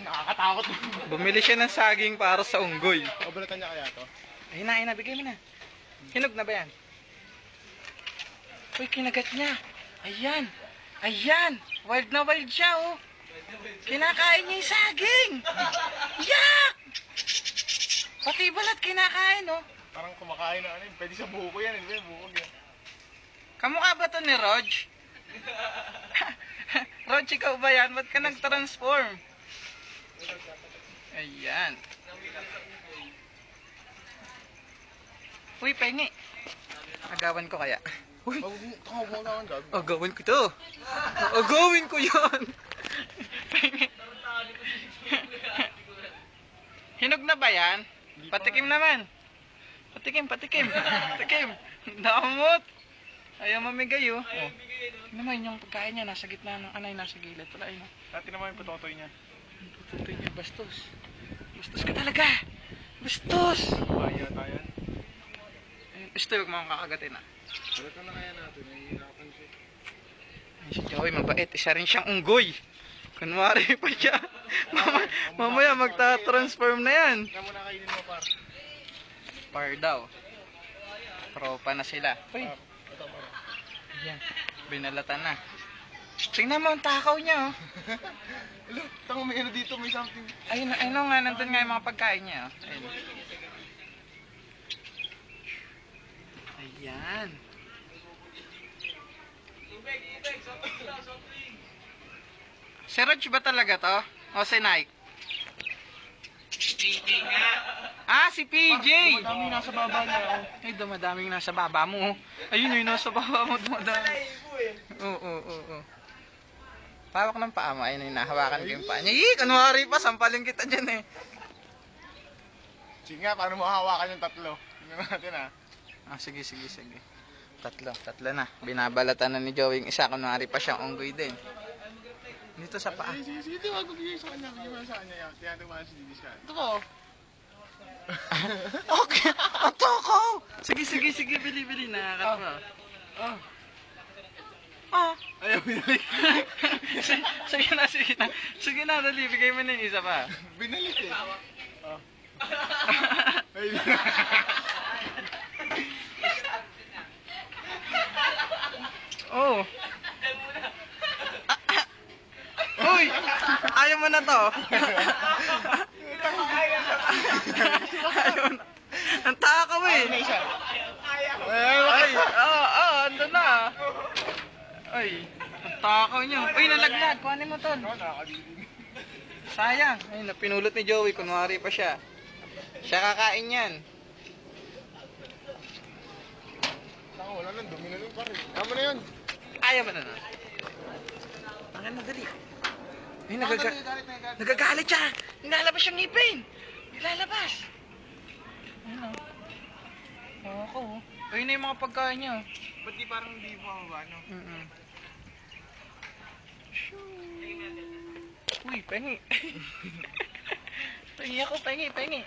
Nakakatakot. Bumili siya ng saging para sa unggoy. Pabalatan niya kaya to? Ayun na, bigay mo na. Hinog na ba yan? Uy, kinagat niya. Ayan. Ayan. Wild na wild siya, oh. Kinakain niya yung saging. Yak! Pati balat kinakain, oh. Parang kumakain na ano yun. Pwede sa buko yan. Hindi ba yung buko yan? Kamukha ba to ni Rog? Rog, ikaw ba yan? Ba't ka nag-transform? Ayan. Uy, pengi. Agawan ko kaya. Uy, agawin ko to. Agawin ko yan. Pengi. Hinog na ba yan? Patikim naman. Patikim. Patikim. Damot. Ayaw mamigay, oh. Oh. Naman yung pagkain niya, nasa gitna ng anay, nasa gilid. Wala, yun, oh. Dati naman yung putotoy niya. Putotoy niya, bastos. Bastos ka talaga. Bastos. Kaya tayo. Gusto, huwag mo akong kakagatin, ah. Balatan na kaya natin. Nahihirapan siya. Ay, si Joey, mabait. Isa rin siyang unggoy. Kunwari pa siya. Mamaya magta-transform na yan. Kaya mo na kainin mo, par. Par daw. Tropa na sila. Uy. Ito, par. Ayan. Binalatan na. Tingnan mo ang takaw niya, oh. Hello, tango may ano dito, may something. Ayun nga, nandun nga yung mga pagkain niya, oh. Ayun. Ayan. Si Rog ba talaga to? O si Nike? PJ nga. Ah, si PJ! Madami nasa baba niya. Oh. Ay, dumadaming nasa baba mo. Ayun yung nasa baba mo, dumadami. Oo. Pawak ng paa mo. Ayun yung nahawakan ko yung paa niya. Kanwari pa, sampalin kita dyan, eh. Sige nga, paano mo hawakan yung tatlo? Tingnan natin, ah. Ah, sige. Tatlo na. Binabalatan na ni Joey yung isa. Kunwari pa siyang unggoy din. Dito sa paa. Sige, wag mo bigay sa kanya. Bigay mo sa kanya yan. Tinatawag si Didis ka. Ito ko. Okay. Ang takaw! Sige. Bili. Nakakat mo. Ayaw, binalik. Sige na, dali. Bigay mo na yung isa pa. Binalik eh. Ay, Oh. Uy! Ayaw mo na to. Ayaw na. Ang takaw eh. Ay, andun na. Ay, ang takaw niyo. Uy, nalaglag. Kuhanin mo tol. Sayang. Ay, napinulot ni Joey. Kunwari pa siya. Siya kakain yan. wala nang dumi na nun, pare. Ayaw mo na yun. Ayaw mo na na. Ang na, dali. Ay, nagagalit siya. Nilalabas yung ngipin. Nilalabas. Ano? Ako. Ayun na yung mga pagkain niya. Ba't di parang hindi mo mababa, no? Uy, pengi. Pengi ako, pengi. Pengi.